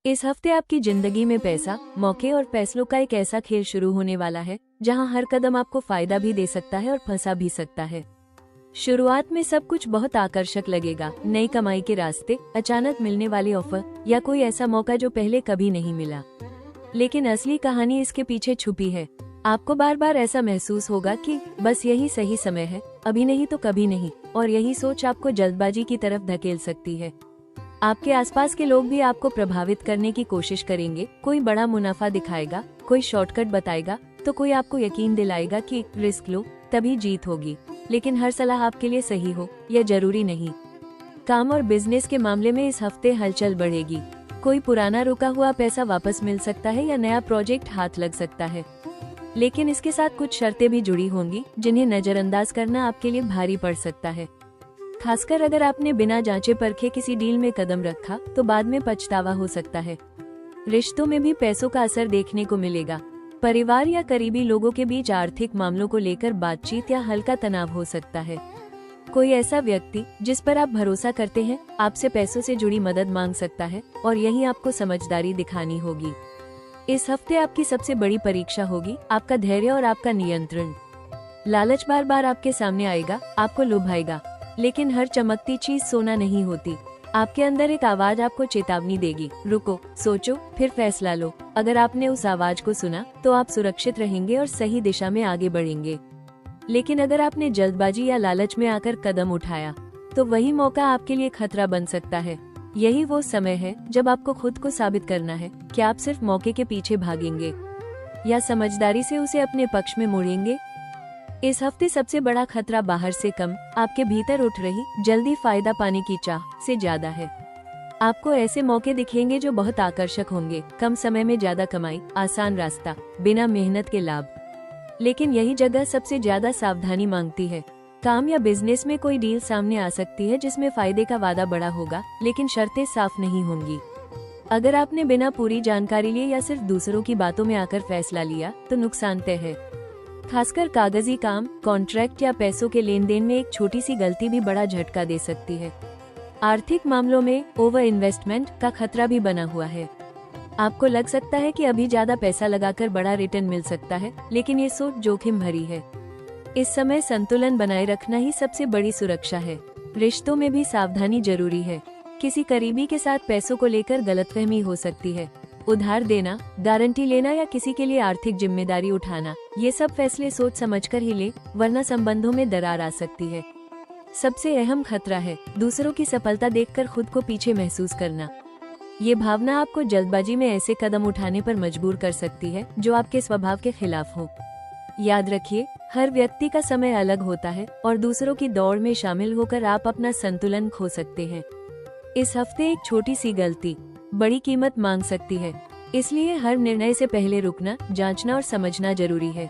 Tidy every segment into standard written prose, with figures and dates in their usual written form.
इस हफ्ते आपकी जिंदगी में पैसा, मौके और फैसलों का एक ऐसा खेल शुरू होने वाला है जहां हर कदम आपको फायदा भी दे सकता है और फंसा भी सकता है। शुरुआत में सब कुछ बहुत आकर्षक लगेगा, नई कमाई के रास्ते, अचानक मिलने वाले ऑफर या कोई ऐसा मौका जो पहले कभी नहीं मिला। लेकिन असली कहानी इसके पीछे छुपी है। आपको बार बार ऐसा महसूस होगा कि बस यही सही समय है, अभी नहीं तो कभी नहीं, और यही सोच आपको जल्दबाजी की तरफ धकेल सकती है। आपके आसपास के लोग भी आपको प्रभावित करने की कोशिश करेंगे। कोई बड़ा मुनाफा दिखाएगा, कोई शॉर्टकट बताएगा, तो कोई आपको यकीन दिलाएगा कि रिस्क लो, तभी जीत होगी। लेकिन हर सलाह आपके लिए सही हो यह जरूरी नहीं। काम और बिजनेस के मामले में इस हफ्ते हलचल बढ़ेगी। कोई पुराना रुका हुआ पैसा वापस मिल सकता है या नया प्रोजेक्ट हाथ लग सकता है। लेकिन इसके साथ कुछ शर्तें भी जुड़ी होंगी जिन्हें नजरअंदाज करना आपके लिए भारी पड़ सकता है। खासकर अगर आपने बिना जांचे परखे किसी डील में कदम रखा तो बाद में पछतावा हो सकता है। रिश्तों में भी पैसों का असर देखने को मिलेगा। परिवार या करीबी लोगों के बीच आर्थिक मामलों को लेकर बातचीत या हल्का तनाव हो सकता है। कोई ऐसा व्यक्ति जिस पर आप भरोसा करते हैं आपसे पैसों से जुड़ी मदद मांग सकता है और यही आपको समझदारी दिखानी होगी। इस हफ्ते आपकी सबसे बड़ी परीक्षा होगी आपका धैर्य और आपका नियंत्रण। लालच बार बार आपके सामने आएगा, आपको लुभाएगा, लेकिन हर चमकती चीज सोना नहीं होती। आपके अंदर एक आवाज आपको चेतावनी देगी, रुको, सोचो, फिर फैसला लो। अगर आपने उस आवाज को सुना तो आप सुरक्षित रहेंगे और सही दिशा में आगे बढ़ेंगे। लेकिन अगर आपने जल्दबाजी या लालच में आकर कदम उठाया तो वही मौका आपके लिए खतरा बन सकता है। यही वो समय है जब आपको खुद को साबित करना है कि आप सिर्फ मौके के पीछे भागेंगे या समझदारी से उसे अपने पक्ष में मोड़ेंगे। इस हफ्ते सबसे बड़ा खतरा बाहर से कम, आपके भीतर उठ रही जल्दी फायदा पाने की चाह से ज्यादा है। आपको ऐसे मौके दिखेंगे जो बहुत आकर्षक होंगे, कम समय में ज्यादा कमाई, आसान रास्ता, बिना मेहनत के लाभ। लेकिन यही जगह सबसे ज्यादा सावधानी मांगती है। काम या बिजनेस में कोई डील सामने आ सकती है जिसमें फायदे का वादा बड़ा होगा लेकिन शर्तें साफ नहीं होंगी। अगर आपने बिना पूरी जानकारी लिए या सिर्फ दूसरों की बातों में आकर फैसला लिया तो नुकसान तय है। खासकर कागजी काम, कॉन्ट्रैक्ट या पैसों के लेन देन में एक छोटी सी गलती भी बड़ा झटका दे सकती है। आर्थिक मामलों में ओवर इन्वेस्टमेंट का खतरा भी बना हुआ है। आपको लग सकता है कि अभी ज्यादा पैसा लगाकर बड़ा रिटर्न मिल सकता है, लेकिन ये सोच जोखिम भरी है। इस समय संतुलन बनाए रखना ही सबसे बड़ी सुरक्षा है। रिश्तों में भी सावधानी जरूरी है। किसी करीबी के साथ पैसों को लेकर गलतफहमी हो सकती है। उधार देना, गारंटी लेना या किसी के लिए आर्थिक जिम्मेदारी उठाना, ये सब फैसले सोच समझकर ही ले, वरना संबंधों में दरार आ सकती है। सबसे अहम खतरा है दूसरों की सफलता देखकर खुद को पीछे महसूस करना। ये भावना आपको जल्दबाजी में ऐसे कदम उठाने पर मजबूर कर सकती है जो आपके स्वभाव के खिलाफ हो। याद रखिए, हर व्यक्ति का समय अलग होता है और दूसरों की दौड़ में शामिल होकर आप अपना संतुलन खो सकते हैं। इस हफ्ते एक छोटी सी गलती बड़ी कीमत मांग सकती है, इसलिए हर निर्णय से पहले रुकना, जांचना और समझना जरूरी है।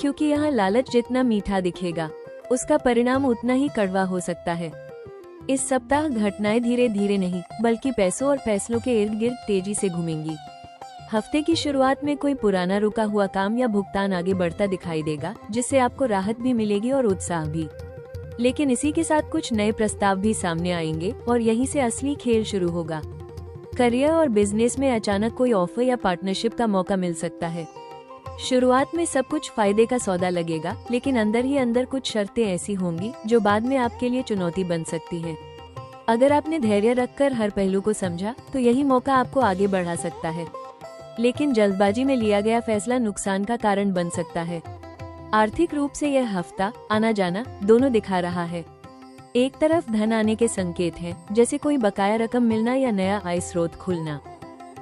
क्योंकि यहाँ लालच जितना मीठा दिखेगा उसका परिणाम उतना ही कड़वा हो सकता है। इस सप्ताह घटनाएं धीरे धीरे नहीं बल्कि पैसों और फैसलों के इर्द गिर्द तेजी से घूमेंगी। हफ्ते की शुरुआत में कोई पुराना रुका हुआ काम या भुगतान आगे बढ़ता दिखाई देगा जिससे आपको राहत भी मिलेगी और उत्साह भी। लेकिन इसी के साथ कुछ नए प्रस्ताव भी सामने आएंगे और यहीं से असली खेल शुरू होगा। करियर और बिजनेस में अचानक कोई ऑफर या पार्टनरशिप का मौका मिल सकता है। शुरुआत में सब कुछ फायदे का सौदा लगेगा, लेकिन अंदर ही अंदर कुछ शर्तें ऐसी होंगी जो बाद में आपके लिए चुनौती बन सकती है। अगर आपने धैर्य रखकर हर पहलू को समझा तो यही मौका आपको आगे बढ़ा सकता है। लेकिन जल्दबाजी में लिया गया फैसला नुकसान का कारण बन सकता है। आर्थिक रूप से यह हफ्ता आना जाना दोनों दिखा रहा है। एक तरफ धन आने के संकेत हैं, जैसे कोई बकाया रकम मिलना या नया आय स्रोत खुलना।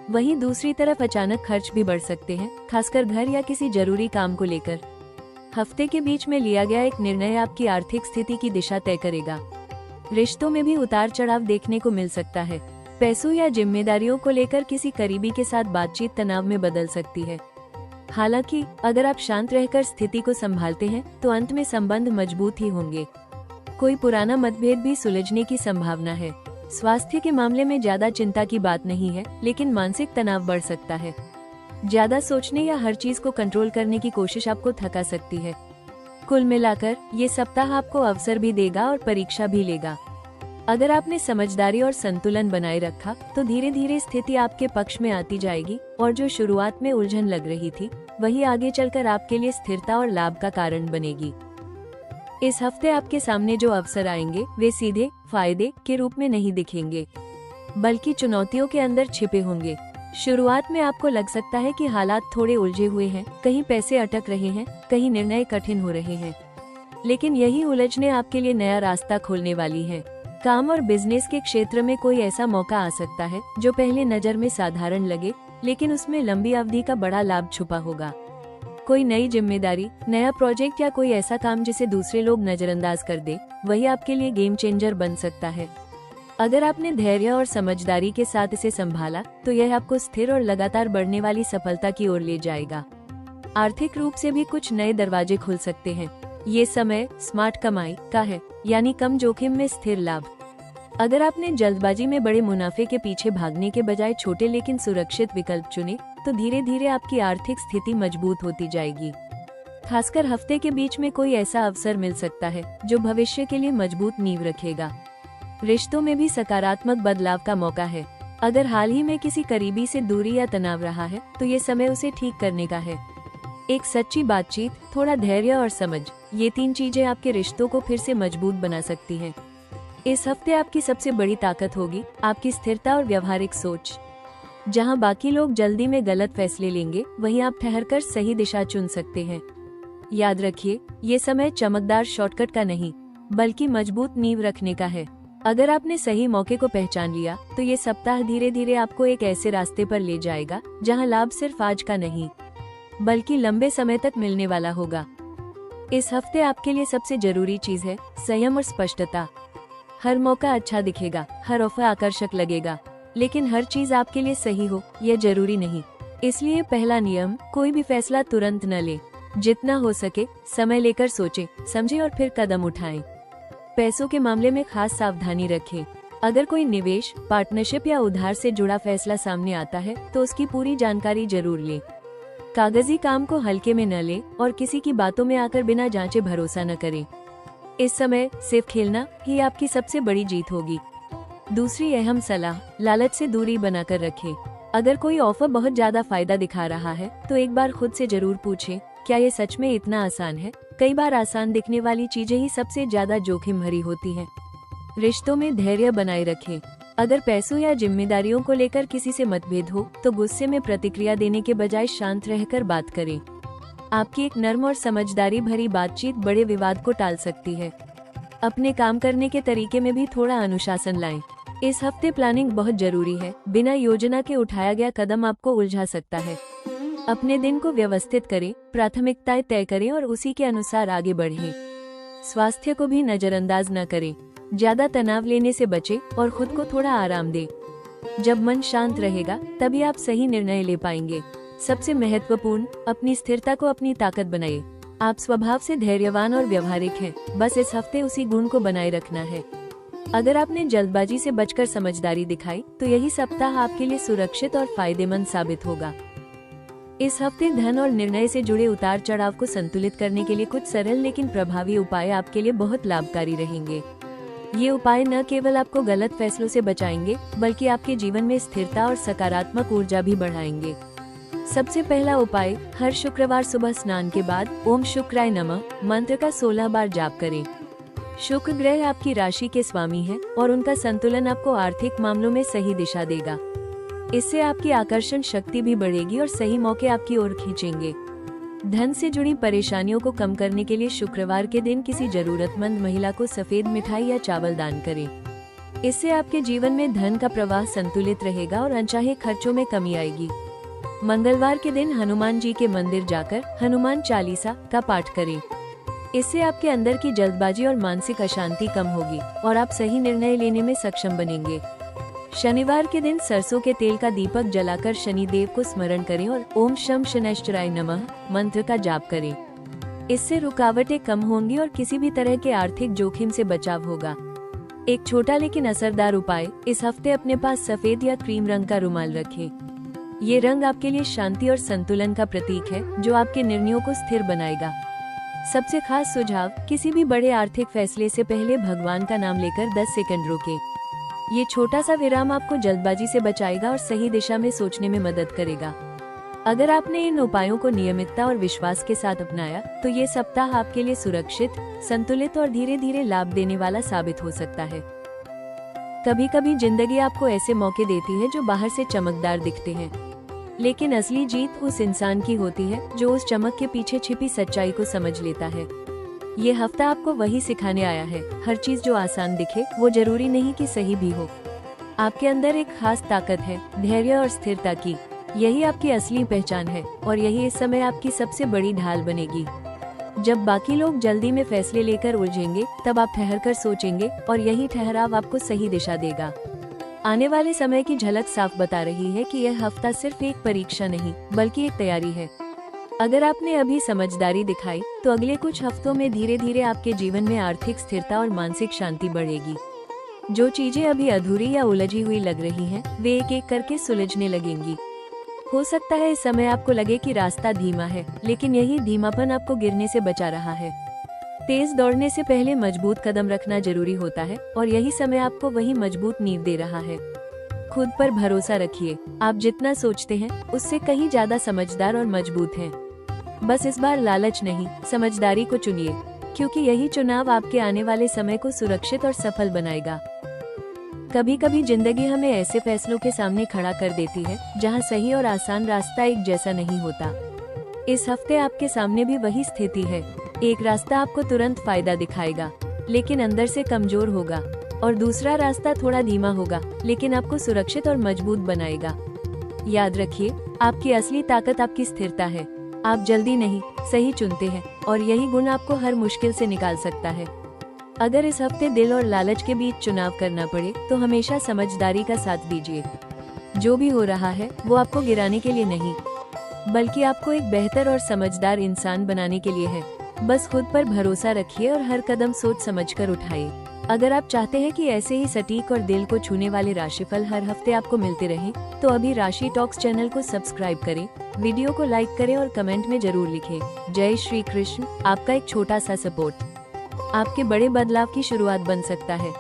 वहीं दूसरी तरफ अचानक खर्च भी बढ़ सकते हैं, खासकर घर या किसी जरूरी काम को लेकर। हफ्ते के बीच में लिया गया एक निर्णय आपकी आर्थिक स्थिति की दिशा तय करेगा। रिश्तों में भी उतार चढ़ाव देखने को मिल सकता है। पैसों या जिम्मेदारियों को लेकर किसी करीबी के साथ बातचीत तनाव में बदल सकती है। हालांकि अगर आप शांत रहकर स्थिति को संभालते हैं तो अंत में संबंध मजबूत ही होंगे। कोई पुराना मतभेद भी सुलझने की संभावना है। स्वास्थ्य के मामले में ज्यादा चिंता की बात नहीं है, लेकिन मानसिक तनाव बढ़ सकता है। ज्यादा सोचने या हर चीज को कंट्रोल करने की कोशिश आपको थका सकती है। कुल मिलाकर ये सप्ताह आपको अवसर भी देगा और परीक्षा भी लेगा। अगर आपने समझदारी और संतुलन बनाए रखा तो धीरे धीरे स्थिति आपके पक्ष में आती जाएगी और जो शुरुआत में उलझन लग रही थी वही आगे चलकर आपके लिए स्थिरता और लाभ का कारण बनेगी। इस हफ्ते आपके सामने जो अवसर आएंगे वे सीधे फायदे के रूप में नहीं दिखेंगे, बल्कि चुनौतियों के अंदर छिपे होंगे। शुरुआत में आपको लग सकता है कि हालात थोड़े उलझे हुए हैं, कहीं पैसे अटक रहे हैं, कहीं निर्णय कठिन हो रहे हैं, लेकिन यही उलझने आपके लिए नया रास्ता खोलने वाली है। काम और बिजनेस के क्षेत्र में कोई ऐसा मौका आ सकता है जो पहले नजर में साधारण लगे, लेकिन उसमें लंबी अवधि का बड़ा लाभ छुपा होगा। कोई नई जिम्मेदारी, नया प्रोजेक्ट या कोई ऐसा काम जिसे दूसरे लोग नजरअंदाज कर दे, वही आपके लिए गेम चेंजर बन सकता है। अगर आपने धैर्य और समझदारी के साथ इसे संभाला तो यह आपको स्थिर और लगातार बढ़ने वाली सफलता की ओर ले जाएगा। आर्थिक रूप से भी कुछ नए दरवाजे खुल सकते हैं। ये समय स्मार्ट कमाई का है, यानी कम जोखिम में स्थिर लाभ। अगर आपने जल्दबाजी में बड़े मुनाफे के पीछे भागने के बजाय छोटे लेकिन सुरक्षित विकल्प चुने तो धीरे धीरे आपकी आर्थिक स्थिति मजबूत होती जाएगी। खासकर हफ्ते के बीच में कोई ऐसा अवसर मिल सकता है जो भविष्य के लिए मजबूत नींव रखेगा। रिश्तों में भी सकारात्मक बदलाव का मौका है। अगर हाल ही में किसी करीबी से दूरी या तनाव रहा है तो ये समय उसे ठीक करने का है। एक सच्ची बातचीत, थोड़ा धैर्य और समझ, ये 3 चीजें आपके रिश्तों को फिर से मजबूत बना सकती हैं। इस हफ्ते आपकी सबसे बड़ी ताकत होगी आपकी स्थिरता और व्यवहारिक सोच। जहां बाकी लोग जल्दी में गलत फैसले लेंगे, वहीं आप ठहरकर सही दिशा चुन सकते हैं। याद रखिए, ये समय चमकदार शॉर्टकट का नहीं, बल्कि मजबूत नींव रखने का है। अगर आपने सही मौके को पहचान लिया तो ये सप्ताह धीरे धीरे आपको एक ऐसे रास्ते पर ले जाएगा जहां लाभ सिर्फ आज का नहीं, बल्कि लंबे समय तक मिलने वाला होगा। इस हफ्ते आपके लिए सबसे जरूरी चीज है संयम और स्पष्टता। हर मौका अच्छा दिखेगा, हर ऑफर आकर्षक लगेगा, लेकिन हर चीज आपके लिए सही हो यह जरूरी नहीं। इसलिए पहला नियम, कोई भी फैसला तुरंत न ले। जितना हो सके समय लेकर सोचें, समझें और फिर कदम उठाएं। पैसों के मामले में खास सावधानी रखें। अगर कोई निवेश, पार्टनरशिप या उधार से जुड़ा फैसला सामने आता है तो उसकी पूरी जानकारी जरूर लें। कागजी काम को हल्के में न लें और किसी की बातों में आकर बिना जांचे भरोसा न करें। इस समय सिर्फ खेलना ही आपकी सबसे बड़ी जीत होगी। दूसरी अहम सलाह, लालच से दूरी बनाकर रखें। अगर कोई ऑफर बहुत ज्यादा फायदा दिखा रहा है तो एक बार खुद से जरूर पूछें, क्या ये सच में इतना आसान है? कई बार आसान दिखने वाली चीजें ही सबसे ज्यादा जोखिम भरी होती हैं। रिश्तों में धैर्य बनाए रखें। अगर पैसों या जिम्मेदारियों को लेकर किसी से मतभेद हो तो गुस्से में प्रतिक्रिया देने के बजाय शांत रहकर बात करें। आपकी एक नर्म और समझदारी भरी बातचीत बड़े विवाद को टाल सकती है। अपने काम करने के तरीके में भी थोड़ा अनुशासन लाएं। इस हफ्ते प्लानिंग बहुत जरूरी है। बिना योजना के उठाया गया कदम आपको उलझा सकता है। अपने दिन को व्यवस्थित करें, प्राथमिकताएं तय करें और उसी के अनुसार आगे बढ़ें। स्वास्थ्य को भी नजरअंदाज न करें। ज्यादा तनाव लेने से बचें और खुद को थोड़ा आराम दें। जब मन शांत रहेगा तभी आप सही निर्णय ले पाएंगे। सबसे महत्वपूर्ण, अपनी स्थिरता को अपनी ताकत बनाइए। आप स्वभाव से धैर्यवान और व्यवहारिक हैं, बस इस हफ्ते उसी गुण को बनाए रखना है। अगर आपने जल्दबाजी से बचकर समझदारी दिखाई तो यही सप्ताह आपके लिए सुरक्षित और फायदेमंद साबित होगा। इस हफ्ते धन और निर्णय से जुड़े उतार चढ़ाव को संतुलित करने के लिए कुछ सरल लेकिन प्रभावी उपाय आपके लिए बहुत लाभकारी रहेंगे। ये उपाय न केवल आपको गलत फैसलों से बचाएंगे, बल्कि आपके जीवन में स्थिरता और सकारात्मक ऊर्जा भी बढ़ाएंगे। सबसे पहला उपाय, हर शुक्रवार सुबह स्नान के बाद ओम शुक्राय नमः मंत्र का 16 बार जाप करें। शुक्र ग्रह आपकी राशि के स्वामी है और उनका संतुलन आपको आर्थिक मामलों में सही दिशा देगा। इससे आपकी आकर्षण शक्ति भी बढ़ेगी और सही मौके आपकी ओर खींचेंगे। धन से जुड़ी परेशानियों को कम करने के लिए शुक्रवार के दिन किसी जरूरतमंद महिला को सफेद मिठाई या चावल दान करें। इससे आपके जीवन में धन का प्रवाह संतुलित रहेगा और अनचाहे खर्चों में कमी आएगी। मंगलवार के दिन हनुमान जी के मंदिर जाकर हनुमान चालीसा का पाठ करें। इससे आपके अंदर की जल्दबाजी और मानसिक अशांति कम होगी और आप सही निर्णय लेने में सक्षम बनेंगे। शनिवार के दिन सरसों के तेल का दीपक जलाकर शनिदेव को स्मरण करें और ओम शम शनैश्चराय नमः मंत्र का जाप करें। इससे रुकावटें कम होंगी और किसी भी तरह के आर्थिक जोखिम से बचाव होगा। एक छोटा लेकिन असरदार उपाय, इस हफ्ते अपने पास सफेद या क्रीम रंग का रुमाल रखें। ये रंग आपके लिए शांति और संतुलन का प्रतीक है, जो आपके निर्णयों को स्थिर बनाएगा। सबसे खास सुझाव, किसी भी बड़े आर्थिक फैसले से पहले भगवान का नाम लेकर 10 सेकंड रोकें। ये छोटा सा विराम आपको जल्दबाजी से बचाएगा और सही दिशा में सोचने में मदद करेगा। अगर आपने इन उपायों को नियमितता और विश्वास के साथ अपनाया, तो ये सप्ताह आपके लिए सुरक्षित, संतुलित और धीरे धीरे लाभ देने वाला साबित हो सकता है। कभी कभी जिंदगी आपको ऐसे मौके देती है जो बाहर से चमकदार दिखते हैं, लेकिन असली जीत उस इंसान की होती है जो उस चमक के पीछे छिपी सच्चाई को समझ लेता है। ये हफ्ता आपको वही सिखाने आया है, हर चीज जो आसान दिखे वो जरूरी नहीं कि सही भी हो। आपके अंदर एक खास ताकत है, धैर्य और स्थिरता की। यही आपकी असली पहचान है और यही इस समय आपकी सबसे बड़ी ढाल बनेगी। जब बाकी लोग जल्दी में फैसले लेकर उलझेंगे, तब आप ठहर कर सोचेंगे और यही ठहराव आपको सही दिशा देगा। आने वाले समय की झलक साफ बता रही है कि यह हफ्ता सिर्फ एक परीक्षा नहीं, बल्कि एक तैयारी है। अगर आपने अभी समझदारी दिखाई, तो अगले कुछ हफ्तों में धीरे धीरे आपके जीवन में आर्थिक स्थिरता और मानसिक शांति बढ़ेगी। जो चीजें अभी अधूरी या उलझी हुई लग रही हैं, वे एक एक करके सुलझने लगेंगी। हो सकता है इस समय आपको लगे कि रास्ता धीमा है, लेकिन यही धीमापन आपको गिरने से बचा रहा है। तेज दौड़ने से पहले मजबूत कदम रखना जरूरी होता है और यही समय आपको वही मजबूत नींव दे रहा है। खुद पर भरोसा रखिए, आप जितना सोचते हैं उससे कहीं ज्यादा समझदार और मजबूत हैं। बस इस बार लालच नहीं, समझदारी को चुनिए, क्योंकि यही चुनाव आपके आने वाले समय को सुरक्षित और सफल बनाएगा। कभी कभी जिंदगी हमें ऐसे फैसलों के सामने खड़ा कर देती है जहां सही और आसान रास्ता एक जैसा नहीं होता। इस हफ्ते आपके सामने भी वही स्थिति है। एक रास्ता आपको तुरंत फायदा दिखाएगा, लेकिन अंदर से कमजोर होगा, और दूसरा रास्ता थोड़ा धीमा होगा, लेकिन आपको सुरक्षित और मजबूत बनाएगा। याद रखिए, आपकी असली ताकत आपकी स्थिरता है। आप जल्दी नहीं, सही चुनते हैं, और यही गुण आपको हर मुश्किल से निकाल सकता है। अगर इस हफ्ते दिल और लालच के बीच चुनाव करना पड़े, तो हमेशा समझदारी का साथ दीजिए। जो भी हो रहा है वो आपको गिराने के लिए नहीं, बल्कि आपको एक बेहतर और समझदार इंसान बनाने के लिए है। बस खुद पर भरोसा रखिए और हर कदम सोच समझकर उठाइए। अगर आप चाहते हैं कि ऐसे ही सटीक और दिल को छूने वाले राशिफल हर हफ्ते आपको मिलते रहें, तो अभी राशि टॉक्स चैनल को सब्सक्राइब करें, वीडियो को लाइक करें और कमेंट में जरूर लिखें, जय श्री कृष्ण। आपका एक छोटा सा सपोर्ट आपके बड़े बदलाव की शुरुआत बन सकता है।